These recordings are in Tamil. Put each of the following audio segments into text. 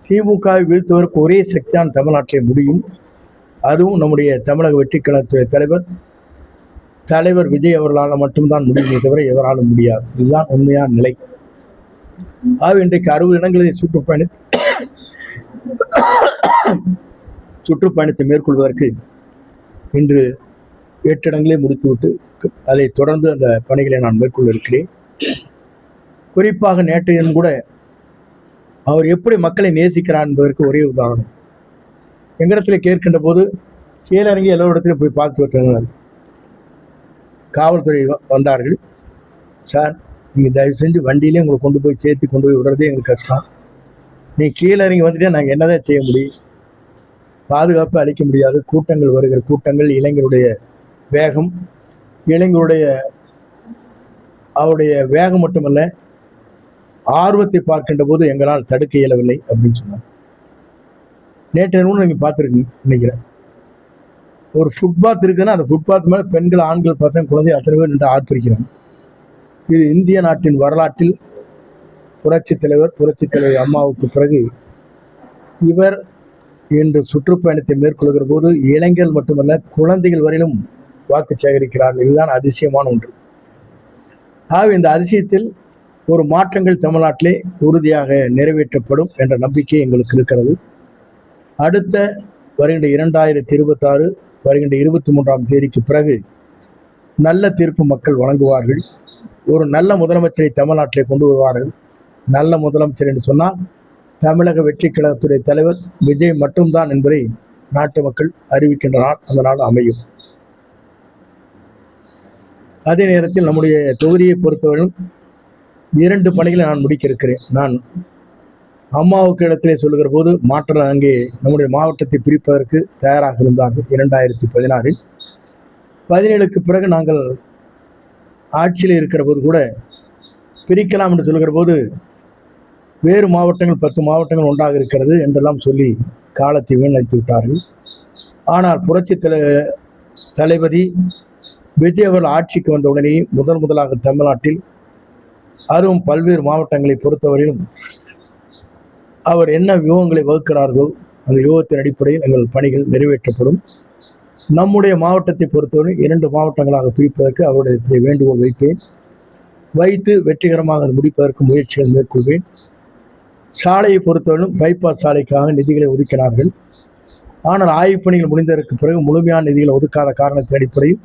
திமுகவை வீழ்த்துவதற்கு ஒரே சக்தியான தமிழ்நாட்டிலே முடியும். அதுவும் நம்முடைய தமிழக வெற்றிக் கழகத்துடைய தலைவர் விஜய் அவர்களால் மட்டும்தான் முடியுமே தவிர எவராலும் முடியாது. இதுதான் உண்மையான நிலை. இன்றைக்கு 60 இடங்களில் சுற்றுப்பயணத்தை மேற்கொள்வதற்கு இன்று 8 இடங்களே முடித்துவிட்டு அதை தொடர்ந்து அந்த பணிகளை நான் மேற்கொள்ள இருக்கிறேன். குறிப்பாக நேற்றைய தினம் கூட அவர் எப்படி மக்களை நேசிக்கிறார் என்பதற்கு ஒரே உதாரணம். எங்களிடத்துல கேட்கின்ற போது கீழறங்கி எல்லோரிடத்திலும் போய் பார்த்து விட்டார்கள். காவல்துறை வந்தார்கள். சார், நீங்கள் தயவு செஞ்சு வண்டியிலே உங்களை கொண்டு போய் சேர்த்து கொண்டு போய் விடுறதே எங்களுக்கு கஷ்டம். நீ கீழறங்கி வந்துட்டே நாங்கள் என்னதான் செய்ய முடியும்? பாதுகாப்பு அளிக்க முடியாது. கூட்டங்கள் வருகிற கூட்டங்கள், இளைஞருடைய வேகம், அவருடைய வேகம் மட்டுமல்ல, ஆர்வத்தை பார்க்கின்ற போது எங்களால் தடுக்க இயலவில்லை அப்படின்னு சொன்னார். நேற்று நீங்கள் பார்த்துருக்கீங்க நினைக்கிறேன். ஒரு ஃபுட்பாத் இருக்குன்னா அந்த ஃபுட்பாத் மேலே பெண்கள், ஆண்கள், பசங்க, குழந்தை அத்தனை பேர் நின்று ஆர்ப்பரிக்கிறாங்க. இது இந்திய நாட்டின் வரலாற்றில் புரட்சி தலைவர் அம்மாவுக்கு பிறகு இவர் இன்று சுற்றுப்பயணத்தை மேற்கொள்கிற போது இளைஞர்கள் மட்டுமல்ல, குழந்தைகள் வரையிலும் வாக்கு சேகரிக்கிறார்கள். இதுதான் அதிசயமான ஒன்று. இந்த அதிசயத்தில் ஒரு மாற்றங்கள் தமிழ்நாட்டிலே உறுதியாக நிறைவேற்றப்படும் என்ற நம்பிக்கை எங்களுக்கு இருக்கிறது. அடுத்த வருகின்ற 2026 வருகின்ற 23ஆம் தேதிக்கு பிறகு நல்ல தீர்ப்பு மக்கள் வழங்குவார்கள். ஒரு நல்ல முதலமைச்சரை தமிழ்நாட்டிலே கொண்டு வருவார்கள். நல்ல முதலமைச்சர் என்று சொன்னால் தமிழக வெற்றிக் கழகத்துடைய தலைவர் விஜய் மட்டும்தான் என்பதை நாட்டு மக்கள் அறிவிக்கின்ற நாள் அந்த நாள் அமையும். அதே நேரத்தில் நம்முடைய தொகுதியை பொறுத்தவரையும் 2 பணிகளை நான் முடிக்க இருக்கிறேன். நான் அம்மாவுக்கு இடத்திலே சொல்லுகிற போது மாற்றம் அங்கே நம்முடைய மாவட்டத்தை பிரிப்பதற்கு தயாராக இருந்தார்கள் 2016. 17க்கு பிறகு நாங்கள் ஆட்சியில் இருக்கிற போது கூட பிரிக்கலாம் என்று சொல்லுகிற போது வேறு மாவட்டங்கள் 10 மாவட்டங்கள் ஒன்றாக இருக்கிறது என்றெல்லாம் சொல்லி காலத்தை வீணடித்து விட்டார்கள். ஆனால் புரட்சி தளபதி விஜய் அவர்கள் ஆட்சிக்கு வந்த உடனே முதலாக தமிழ்நாட்டில் அதுவும் பல்வேறு மாவட்டங்களை பொறுத்தவரையிலும் அவர் என்ன வியூகங்களை வகுக்கிறார்களோ அந்த வியூகத்தின் அடிப்படையில் எங்கள் பணிகள் நிறைவேற்றப்படும். நம்முடைய மாவட்டத்தை பொறுத்தவரை 2 மாவட்டங்களாக பிரிப்பதற்கு அவருடைய வேண்டுகோள் வைத்து வெற்றிகரமாக முடிப்பதற்கு முயற்சிகள் மேற்கொள்வேன். சாலையை பொறுத்தவரையிலும் பைபாஸ் சாலைக்காக நிதிகளை ஒதுக்கினார்கள். ஆனால் ஆய்வுப் பணிகள் முடிந்ததற்கு பிறகு முழுமையான நிதிகளை ஒதுக்காத காரணத்தின் அடிப்படையில்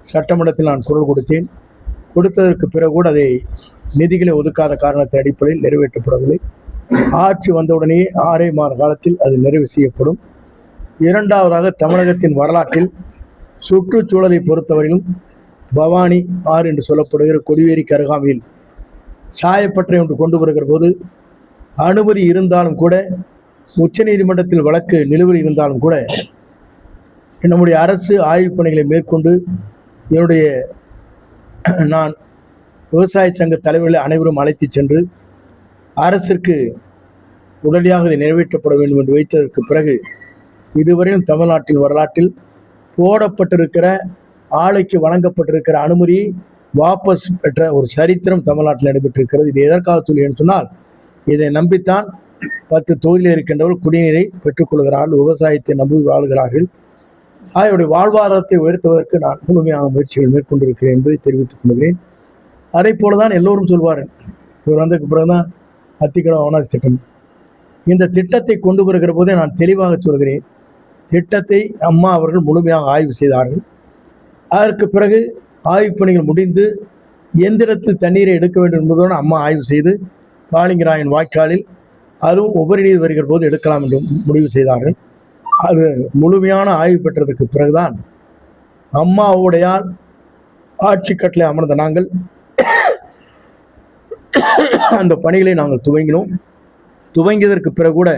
சட்டமன்றத்தில் நான் குரல் கொடுத்ததற்கு பிறகு கூட அதை நிதிகளை ஒதுக்காத காரணத்தின் அடிப்படையில் நிறைவேற்றப்படவில்லை. ஆட்சி வந்தவுடனே 6 மாத காலத்தில் அது நிறைவு செய்யப்படும். 2வதாக தமிழகத்தின் வரலாற்றில் சுற்றுச்சூழலை பொறுத்தவரையிலும் பவானி ஆறு என்று சொல்லப்படுகிற கொடிவேரிக்கு அருகாமையில் சாயப்பட்டறை ஒன்று கொண்டு வருகிற போது அனுமதி இருந்தாலும் கூட, உச்ச நீதிமன்றத்தில் வழக்கு நிலுவையில் இருந்தாலும் கூட, நம்முடைய அரசு ஆய்வுப் பணிகளை மேற்கொண்டு நான் விவசாய சங்க தலைவர்களை அனைவரும் அழைத்து சென்று அரசிற்கு உடனடியாக இதை நிறைவேற்றப்பட வேண்டும் என்று வைத்ததற்கு பிறகு இதுவரையும் தமிழ்நாட்டின் வரலாற்றில் போடப்பட்டிருக்கிற ஆலைக்கு வழங்கப்பட்டிருக்கிற அனுமதியை வாபஸ் பெற்ற ஒரு சரித்திரம் தமிழ்நாட்டில் நடைபெற்றிருக்கிறது. இது எதற்காக சொல்கிறேன் சொன்னால், இதை நம்பித்தான் 10 தொகுதியில் இருக்கின்றவர் குடிநீரை பெற்றுக்கொள்கிறார்கள், விவசாயத்தை நம்பி வாழ்கிறார்கள். அவருடைய வாழ்வாதாரத்தை உயர்த்துவதற்கு நான் முழுமையாக முயற்சிகள் மேற்கொண்டிருக்கிறேன் என்பதை தெரிவித்துக் கொள்கிறேன். அதை போலதான் எல்லோரும் சொல்வார்கள், இவர் வந்ததுக்கு பிறகுதான் அத்திக்கடவு அவனாசி திட்டம். இந்த திட்டத்தை கொண்டு வருகிற போதே நான் தெளிவாக சொல்கிறேன், திட்டத்தை அம்மா அவர்கள் முழுமையாக ஆய்வு செய்தார்கள். அதற்கு பிறகு ஆய்வுப் பணிகள் முடிந்து எந்த இடத்தில் தண்ணீரை எடுக்க வேண்டும் என்பதோடு அம்மா ஆய்வு செய்து காளிங்கராயன் வாய்க்காலில் அதுவும் உபரி நீர் வருகிற போது எடுக்கலாம் என்று முடிவு செய்தார்கள். அது முழுமையான ஆய்வு பெற்றதற்கு பிறகுதான் அம்மாவுடையால் ஆட்சி கட்டளை அமர்ந்த நாங்கள் அந்த பணிகளை நாங்கள் துவங்கியதற்கு பிறகு கூட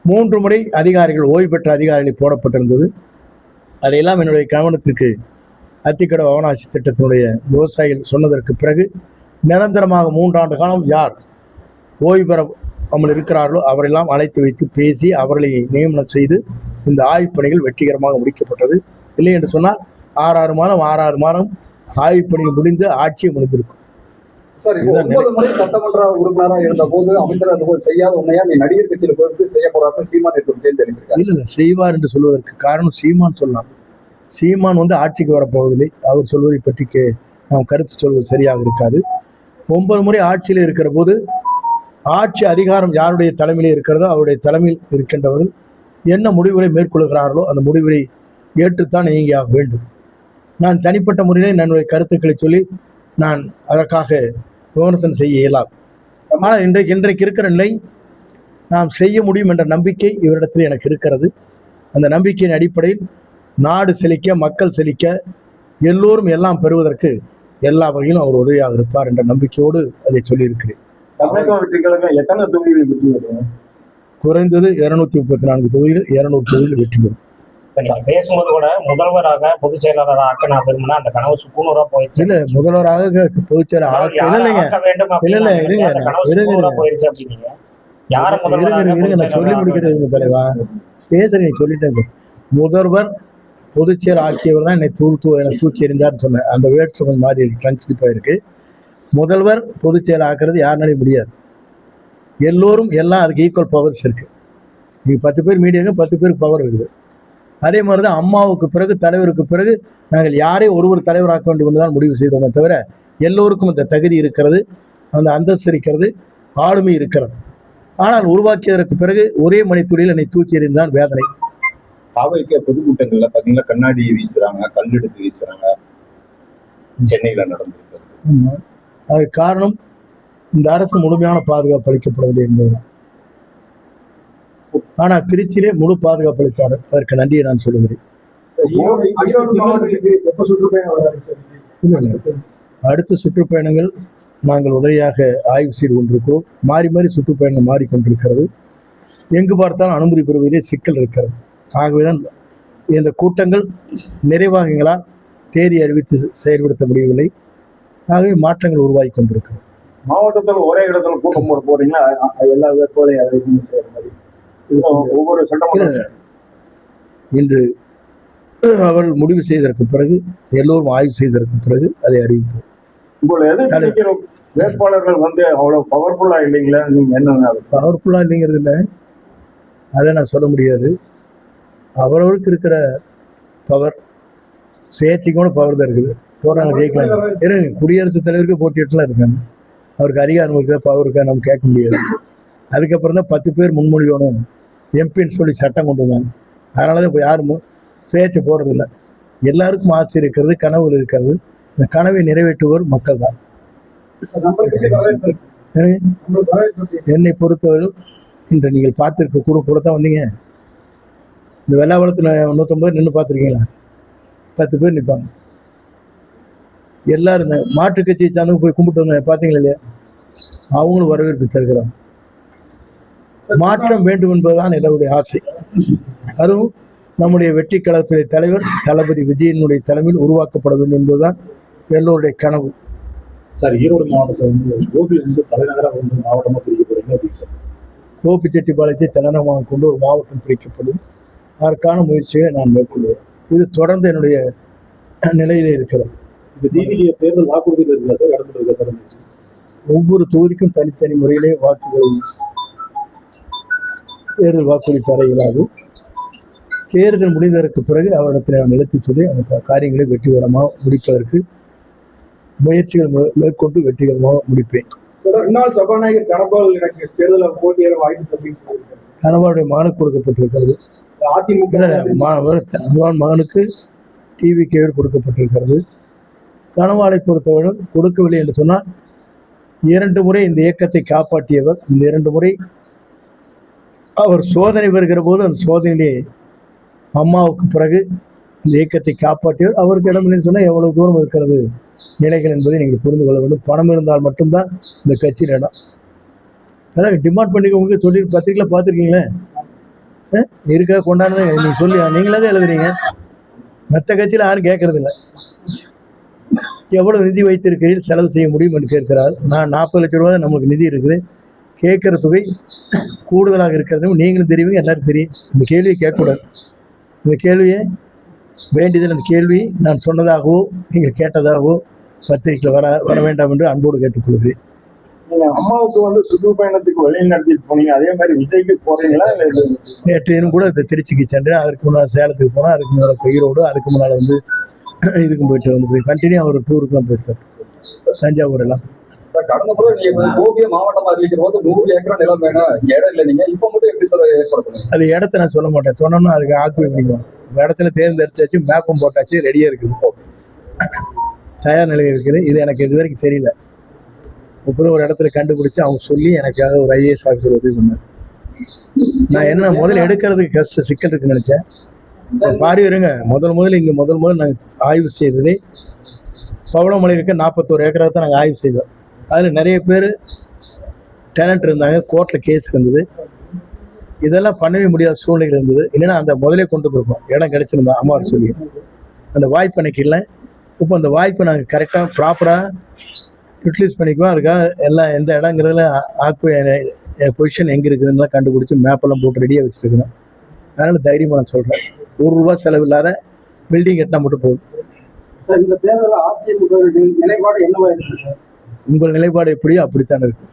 3 முறை அதிகாரிகள், ஓய்வு பெற்ற அதிகாரிகள் போடப்பட்டிருந்தது. அதையெல்லாம் என்னுடைய கவனத்திற்கு அத்திக்கடவு அவனாசி திட்டத்தினுடைய விவசாயிகள் சொன்னதற்கு பிறகு நிரந்தரமாக 3 ஆண்டு காலம் யார் ஓய்வு பெறாமல் இருக்கிறார்களோ அவரெல்லாம் அழைத்து வைத்து பேசி அவர்களை நியமனம் செய்து இந்த ஆய்வுப் பணிகள் வெற்றிகரமாக முடிக்கப்பட்டது. இல்லை என்று சொன்னால் 6 மாதம் ஆய்வுப் பணிகள் முடிந்து ஆட்சியை முடிந்திருக்கும். சார், 9 முறை சட்டமன்ற உறுப்பினராக இருந்த போது அமைச்சராக இருந்த போது செய்யாத உண்மையா நீ நடிகர் கட்சியில போயிட்டு செய்ய போறாருன்னு சீமான் தேர்ந்தெடுக்கிறார். இல்ல செய்வார் என்று சொல்வதற்கு காரணம் சீமான் சொல்லலாம். சீமான் ஆட்சிக்கு வரப்போவதில்லை. அவர் சொல்வதை பற்றி நாம் கருத்து சொல்வது சரியாக இருக்காது. 9 முறை ஆட்சியில் இருக்கிற போது ஆட்சி அதிகாரம் யாருடைய தலைமையில் இருக்கிறதோ அவருடைய தலைமையில் இருக்கின்றவர்கள் என்ன முடிவுகளை மேற்கொள்கிறார்களோ அந்த முடிவுகளை ஏற்றுத்தான் இயங்கியாக வேண்டும். நான் தனிப்பட்ட முறையிலே என்னுடைய கருத்துக்களை சொல்லி நான் அதற்காக விமர்சனம் செய்ய இயலாது. ஆனால் இன்றைக்கு இருக்கிற நிலை நாம் செய்ய முடியும் என்ற நம்பிக்கை இவரிடத்தில் எனக்கு இருக்கிறது. அந்த நம்பிக்கையின் அடிப்படையில் நாடு செழிக்க, மக்கள் செழிக்க, எல்லோரும் எல்லாம் பெறுவதற்கு எல்லா வகையிலும் அவர் உதவியாக இருப்பார் என்ற நம்பிக்கையோடு அதை சொல்லியிருக்கிறேன். எத்தனை தொகுதிகள் வெற்றி பெறும்? குறைந்தது 234 தொகுதிகள், 200 தொகுதிகள் வெற்றி பெறும். நீங்க பேசும்போது கூட முதல்வராக பொதுச் செயலாளராக ஆக்க நான் விரும்பினா அந்த கனவு சுக்குநூறா போயிடுச்சு. இல்ல முதல்வராக பொதுச் செயலாளர் சொல்லி முடிக்கிறது தலைவா பேசுறீங்க சொல்லிட்டேன். முதல்வர் பொதுச் செயல் ஆக்கியவர் தான் என்னை தூக்கி எறிந்தார்னு சொன்னேன். அந்த வேர்ட்ஸ் கொஞ்சம் மாறி ட்ரான்ஸ்லிப் ஆயிருக்கு. முதல்வர் பொதுச் செயல் ஆக்குறது யாருனாலையும் முடியாது. எல்லோரும் எல்லாம் அதுக்கு ஈக்குவல் பவர்ஸ் இருக்கு. நீங்க 10 பேர் மீடியாங்க, 10 பேருக்கு பவர் இருக்குது. அதே மாதிரிதான் அம்மாவுக்கு பிறகு தலைவருக்கு பிறகு நாங்கள் யாரையும் ஒருவர் தலைவராக்க வேண்டும் என்றுதான் முடிவு செய்தோமே தவிர எல்லோருக்கும் அந்த தகுதி இருக்கிறது, அந்த அந்தஸ்து இருக்கிறது, ஆளுமை இருக்கிறது. ஆனால் உருவாக்கியதற்கு பிறகு ஒரே மணித்துளியில் என்னை தூக்கி எறிந்தான் வேதனை. தாவைக்க பொதுக்கூட்டங்கள்ல பாத்தீங்கன்னா கண்ணாடி வீசுறாங்க, கல்லெடுத்து வீசுறாங்க, சென்னையில நடந்திருக்கிறது. அதுக்கு காரணம் இந்த அரசு முழுமையான பாதுகாப்பு அளிக்கப்படவில்லை என்பதுதான். ஆனா திருச்சியிலே முழு பாதுகாப்பு அளித்தார். அதற்கு நன்றியை நான் சொல்லுகிறேன். அடுத்த சுற்றுப்பயணங்கள் நாங்கள் உடனடியாக ஆய்வு செய்து கொண்டிருக்கிறோம். மாறி மாறி சுற்றுப்பயணங்கள் மாறிக்கொண்டிருக்கிறது. எங்கு பார்த்தாலும் அனுமதி பெறுவதிலே சிக்கல் இருக்கிறது. ஆகவேதான் இந்த கூட்டங்கள் நிறைவாகங்களால் தேதி அறிவித்து செயல்படுத்த முடியவில்லை. ஆகவே மாற்றங்கள் உருவாகி கொண்டிருக்கிறது. மாவட்டத்தில் ஒரே இடத்துல கூட்டம் போட போறீங்கன்னா எல்லா வேட்பாளையும் செய்யற மாதிரி ஒவ்வொரு சட்டமன்ற இன்று அவர்கள் முடிவு செய்ததற்கு பிறகு எல்லோரும் ஆய்வு செய்ததற்கு பிறகு அதை அறிவிப்போம். வேட்பாளர்கள் அவ்வளவு பவர்ஃபுல்லா இல்லைங்களா? நீங்க என்ன பவர்ஃபுல்லா இல்லைங்கிறது இல்லை, அதை நான் சொல்ல முடியாது. அவரவருக்கு இருக்கிற பவர் சுயேட்சைக்கு கூட பவர் தான் இருக்குது. போறாங்க ஜெயிக்கலாம். குடியரசுத் தலைவருக்கு போட்டிட்டுலாம் இருக்காங்க. அவருக்கு அதிகாரம் இருக்கா, பவர் இருக்கா நம்ம கேட்க முடியாது. அதுக்கப்புறம் தான் 10 பேர் முன்மொழியணும் எம்பின்னு சொல்லி சட்டம் கொண்டு வந்தாங்க. அதனாலதான் இப்போ யாரும் சுயேட்சை போடுறதில்லை. எல்லாருக்கும் ஆசை இருக்கிறது, கனவுகள் இருக்கிறது. இந்த கனவை நிறைவேற்றுவோர் மக்கள் தான். என்னை பொறுத்தவரை இன்று நீங்கள் பார்த்திருக்க கூட தான் வந்தீங்க. இந்த வெள்ளாவளத்தில் 150 நின்று பார்த்துருக்கீங்களா? 10 பேர் நிற்பாங்க. எல்லாரும் இந்த மாற்று கட்சியை சார்ந்து போய் கும்பிட்டு வந்தாங்க, பார்த்தீங்களா இல்லையா? அவங்களும் வரவேற்பு தருகிறாங்க. மாற்றம் வேண்டும் என்பதுதான் என்னுடைய ஆசை. அதுவும் நம்முடைய வெற்றி கழகத்துடைய தலைவர் தளபதி விஜயனுடைய தலைமையில் உருவாக்கப்பட வேண்டும் என்பதுதான் எல்லோருடைய கனவு. சார், ஈரோடு மாவட்டத்தில் கோபியிலிருந்து தலைநகராக மாவட்டமாக பிரிக்கப்படுங்க. கோபிச்செட்டிப்பாளையத்தை தலைநகரமாக கொண்டு ஒரு மாவட்டம் பிரிக்கப்படும். அதற்கான முயற்சியை நான் மேற்கொள்வேன். இது தொடர்ந்து என்னுடைய நிலையிலே இருக்கிறது. இந்த டிவிக்கு தேர்தல் வாக்குறுதியில் இருக்கா சார்? இடத்துல இருக்கா சார்? ஒவ்வொரு தொகுதிக்கும் தனித்தனி முறையிலே வாக்குகளை தேர்தல் வாக்குறுதி தர இயலாது. தேர்தல் முடிந்ததற்கு பிறகு அவரிடத்தில் நான் நிறுத்தி சொல்லி அந்த காரியங்களை வெற்றிகரமாக முடிப்பதற்கு முயற்சிகள் மேற்கொண்டு வெற்றிகரமாக முடிப்பேன். முன்னாள் சபாநாயகர் கனபால் எனக்கு தேர்தலில் போட்டியிட வாய்ப்பு அப்படின்னு சொல்லியிருக்காரு. கனபாலுடைய மகனுக்கு கொடுக்கப்பட்டிருக்கிறது. அதிமுக மகனுக்கு டிவிகேவில் கொடுக்கப்பட்டிருக்கிறது. கனவாலை பொறுத்தவரை கொடுக்கவில்லை என்று சொன்னால் 2 முறை இந்த இயக்கத்தை காப்பாற்றியவர். இந்த 2 முறை அவர் சோதனை வருகிற போது அந்த சோதனையிலே அம்மாவுக்கு பிறகு இந்த இயக்கத்தை காப்பாற்றியவர். அவருக்கு இடமில்லைன்னு சொன்னால் எவ்வளவு தூரம் இருக்கிறது நிலைகள் என்பதை நீங்கள் புரிந்து கொள்ள வேண்டும். பணம் இருந்தால் மட்டும்தான் இந்த கட்சியில் இடம். அதான் டிமாண்ட் பண்ணிக்கவங்க சொல்லி பத்திரிக்கையில் பார்த்துருக்கீங்களே, இருக்கா கொண்டாடுறத நீங்க சொல்லி நீங்களே தான் எழுதுறீங்க. மற்ற கட்சியில் யாரும் கேட்கறது இல்லை. எவ்வளவு நிதி வைத்திருக்கிறீர்கள், செலவு செய்ய முடியும் என்று கேட்கிறார். நான் 40 லட்சம் ரூபாய் நம்மளுக்கு நிதி இருக்குது. கேட்குற தொகை கூடுதலாக இருக்கிறது நீங்களும் தெரியுங்க, எல்லாரும் தெரியும். இந்த கேள்வியை கேட்கக்கூடாது. இந்த கேள்வியை வேண்டியதில் இந்த கேள்வி நான் சொன்னதாகவோ நீங்கள் கேட்டதாகவோ பத்திரிகையில் வர வேண்டாம் என்று அன்போடு கேட்டுக்கொள்கிறேன். நீங்க அம்மாவுக்கு சுற்றுப்பயணத்துக்கு வெளியில் நடத்திட்டு போனீங்க, அதே மாதிரி விஜய்க்கு போறீங்களா? நேற்று தினம் கூட இந்த திருச்சிக்கு சென்றேன். அதற்கு முன்னால் சேலத்துக்கு போனேன். அதுக்கு முன்னால் ஈரோடு, அதுக்கு முன்னால் இதுக்கும் போயிட்டு வந்து கண்டினியூ அவர் டூருக்குலாம் போயிட்டார், தஞ்சாவூர் எல்லாம். கடந்த முறை நீங்க ஓவிய மாவட்டமா அறிவிக்கிற போது 100 ஏக்கர் நிலம் வேணும், இடம் இல்லை, நீங்க இப்ப மட்டும் எப்படி சார் ஏற்படுத்தணும்? அது இடத்த நான் சொல்ல மாட்டேன், சொன்னோம்னா அதுக்கு ஆக்குவே பண்ணிக்குவோம். இடத்துல தேர்ந்தெடுத்தாச்சு, மேப்பும் போட்டாச்சு, ரெடியா இருக்குது, தயார் நிலையில் இருக்குது. இது எனக்கு இது வரைக்கும் தெரியல. இப்போதான் ஒரு இடத்துல கண்டுபிடிச்சு அவங்க சொல்லி எனக்காக ஒரு IAS ஆஃபீஸர் உதவி பண்ணார். நான் என்ன முதல்ல எடுக்கிறதுக்கு கஷ்ட சிக்கல் இருக்குன்னு நினைச்சேன். பாரி வருங்க, முதல்ல இங்கே முதல் நாங்கள் ஆய்வு செய்ததே பவளமலை இருக்க 41 ஏக்கராக தான் நாங்கள் ஆய்வு செய்தோம். அதில் நிறைய பேர் டேலண்ட் இருந்தாங்க, கோர்ட்டில் கேஸ் இருந்தது, இதெல்லாம் பண்ணவே முடியாத சூழ்நிலை இருந்தது. இல்லைன்னா அந்த முதலே கொண்டு போயிருப்போம், இடம் கிடைச்சிருந்தா அம்மாவோட சொல்லி. அந்த வாய்ப்பு எனக்கு இல்லை. இப்போ அந்த வாய்ப்பை நாங்கள் கரெக்டாக ப்ராப்பராக யூட்டிலைஸ் பண்ணிக்குவோம். அதுக்காக எல்லாம் எந்த இடங்கிறதுல பொசிஷன் எங்கே இருக்குதுன்னா கண்டுபிடிச்சி மேப்பெல்லாம் போட்டு ரெடியாக வச்சுருக்கணும். அதனால் தைரியமாக நான் சொல்கிறேன், ₹1 செலவு இல்லாத பில்டிங் கட்டினா மட்டும் போதும். இந்த தேர்தலில் அதிமுக நிலைப்பாடு என்னவா இருக்கு சார்? உங்கள் நிலைப்பாடு எப்படியோ அப்படித்தான் இருக்கு.